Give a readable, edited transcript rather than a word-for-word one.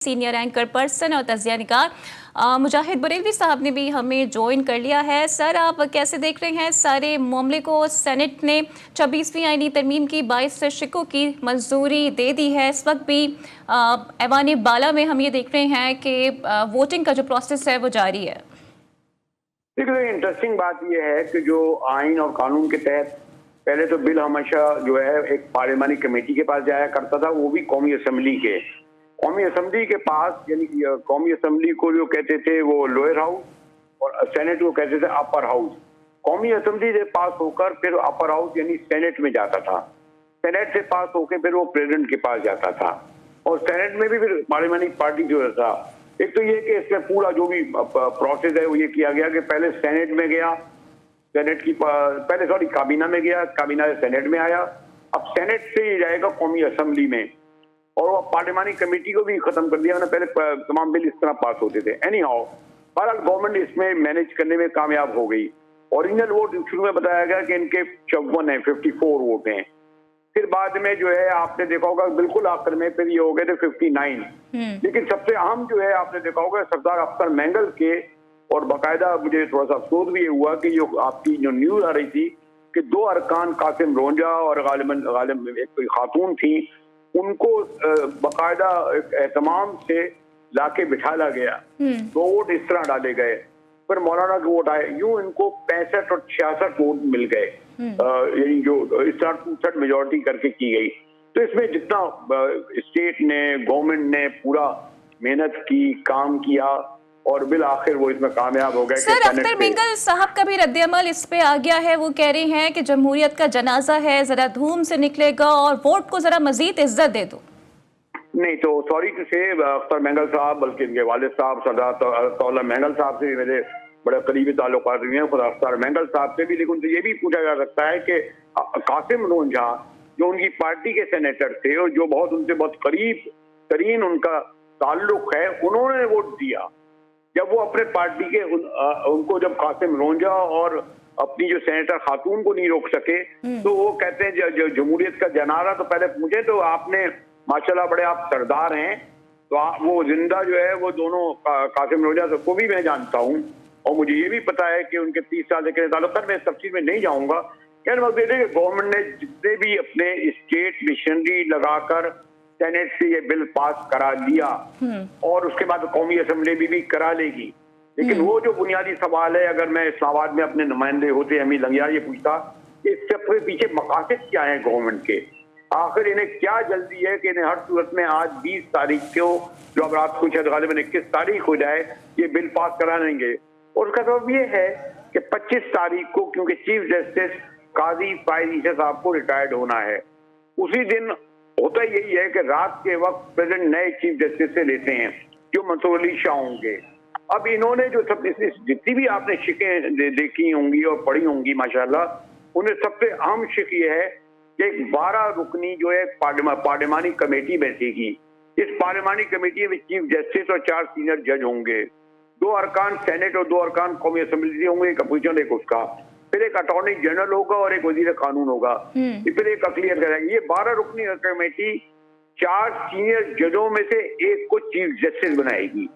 Senior anchor person और तजिया निगार मुजाहिद बरेलवी साहब ने भी हमें ज्वाइन कर लिया है। सर, आप कैसे देख रहे हैं सारे मामले को? सेनेट ने 26वीं आईनी तरमीम की 22 शिकों की मंजूरी दे दी है। इस वक्त भी ऐवान बाला में हम ये देख रहे हैं कि वोटिंग का जो प्रोसेस है वो जारी है। देखिए, इंटरेस्टिंग बात यह है कि जो आइन और कानून के तहत पहले तो बिल हमेशा जो है एक पार्लियामानी कमेटी के पास जाया करता था, वो भी कौमी असम्बली के पास, यानी कौमी असम्बली को जो कहते थे वो लोअर हाउस और सेनेट को कहते थे अपर हाउस। कौमी असम्बली से पास होकर फिर अपर हाउस यानी सेनेट में जाता था। सेनेट से पास होकर फिर वो प्रेसिडेंट के पास जाता था और सेनेट में भी फिर पार्लियामानी पार्टी जो था। एक तो ये कि इसमें पूरा जो भी प्रोसेस है वो ये किया गया कि पहले सेनेट में गया, काबीना में गया, काबीना से सेनेट में आया, अब सेनेट से ये जाएगा कौमी असम्बली में, और वो पार्लियामानी कमेटी को भी खत्म कर दिया। पहले तमाम बिल इस तरह पास होते थे। एनी हाउ, बहरहाल गवर्नमेंट इसमें मैनेज करने में कामयाब हो गई। ओरिजिनल वोट शुरू में बताया गया कि इनके 54 है, 54 वोट हैं। फिर बाद में जो है आपने देखा होगा बिल्कुल आखिर में फिर ये हो गए थे 59। लेकिन सबसे अहम जो है आपने देखा होगा सरदार अख्तर मैंगल के, और बाकायदा मुझे थोड़ा सा अफसोस भी हुआ कि जो आपकी जो न्यूज आ रही थी कि 2 अरकान कासिम रोंजा और गालिब एक कोई खातून थी, उनको बाकायदा एहतमाम से लाके बिठाला गया। 2 वोट इस तरह डाले गए, फिर मौलाना के वोट आए, यूं इनको 65 और 66 वोट मिल गए, यानी जो इस तरह 62 मेजोरिटी करके की गई। तो इसमें जितना स्टेट ने, गवर्नमेंट ने पूरा मेहनत की, काम किया और बिल आखिर वो इसमें कामयाब हो गए। सर, अख्तर मैंगल साहब का भी रद्द-ए-अमल इस पे आ गया है। वो कह रहे हैं कि जमहूरियत का जनाजा है, जरा धूम से निकलेगा और वोट को जरा मजीद इज्जत दे दो। नहीं तो सॉरी टू से अख्तर मैंगल साहब, बल्कि इनके वालिद साहब सरदार मैंगल साहब से मेरे बड़े करीबी ताल्लुकात हुए हैं, खुद अख्तर मैंगल साहब से भी। लेकिन उनसे ये भी पूछा जा सकता है कि कासिम रोंझा जो उनकी पार्टी के सेनेटर थे और जो उनसे बहुत करीब तरीन उनका ताल्लुक है, उन्होंने वोट दिया। जब वो अपने पार्टी के उनको जब कासिम रोंझा और अपनी जो सेनेटर खातून को नहीं रोक सके, तो वो कहते हैं जो जमहूरियत का जनाजा, तो पहले पूछे तो आपने माशाल्लाह बड़े आप सरदार हैं, तो वो जिंदा जो है वो दोनों कासिम रोंझा को भी मैं जानता हूँ और मुझे ये भी पता है कि उनके 30 साल के ताल्लुक। मैं इस तफसील में नहीं जाऊंगा। कहने मतलब ये गवर्नमेंट ने जितने भी अपने स्टेट मिशनरी लगाकर सेनेट से ये बिल पास करा लिया और उसके बाद कौमी असम्बली भी करा लेगी। लेकिन वो जो बुनियादी सवाल है, अगर मैं इस्लामाबाद में अपने नुमाइंदे होते अमीर लंगियार ये पूछता कि इसके पीछे मकासद क्या है गवर्नमेंट के, आखिर इन्हें क्या जल्दी है कि इन्हें हर सूरत में आज 20 तारीख को, जो अब रात को शायद गालिबन 21 तारीख हो जाए, ये बिल पास करा लेंगे। और उसका सबब ये है कि 25 तारीख को, क्योंकि चीफ जस्टिस काजी फायद ईसा साहब को रिटायर्ड होना है, उसी दिन होता यही है कि रात के वक्त प्रेसिडेंट नए चीफ जस्टिस से लेते हैं जो मंसूर अली शाह होंगे। अब इन्होंने जो सब जितनी भी आपने शिकें देखी होंगी और पढ़ी होंगी माशाल्लाह, उन्हें सबसे अहम शिक ये है कि एक 12 रुकनी जो है पार्लियामानी कमेटी बैठेगी। इस पार्लियामानी कमेटी में चीफ जस्टिस और 4 सीनियर जज होंगे, 2 अरकान सेनेट और 2 अरकान कौमी असम्बली होंगे, एक अपोजिशन एक उसका, फिर एक अटॉर्नी जनरल होगा और एक वजीर कानून होगा, फिर एक अकलियत करेगी। ये 12 रुकनी कमेटी 4 सीनियर जजों में से एक को चीफ जस्टिस बनाएगी।